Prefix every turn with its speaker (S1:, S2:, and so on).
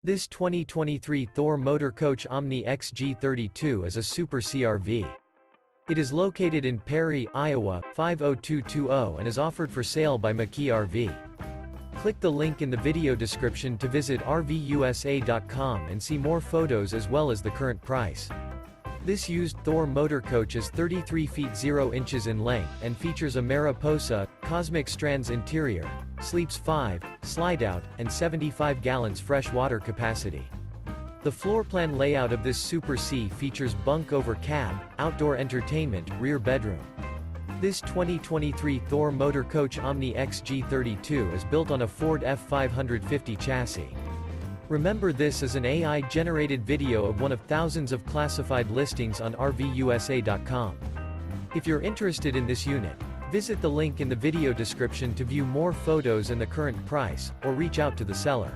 S1: This 2023 Thor Motor Coach Omni XG32 is a Super CRV. It is located in Perry, Iowa, 50220 and is offered for sale by McKee RV. Click the link in the video description to visit RVUSA.com and see more photos as well as the current price. This used Thor motor coach is 33 feet 0 inches in length and features a Mariposa, Cosmic Strandz interior, sleeps 5, Slideout, and 75 gallons fresh water capacity. The floor plan layout of this Super C features bunk over cab, outdoor entertainment, rear bedroom. This 2023 Thor Motor Coach Omni XG32 is built on a Ford F550 chassis. Remember, this is an AI-generated video of one of thousands of classified listings on RVUSA.com. If you're interested in this unit, visit the link in the video description to view more photos and the current price, or reach out to the seller.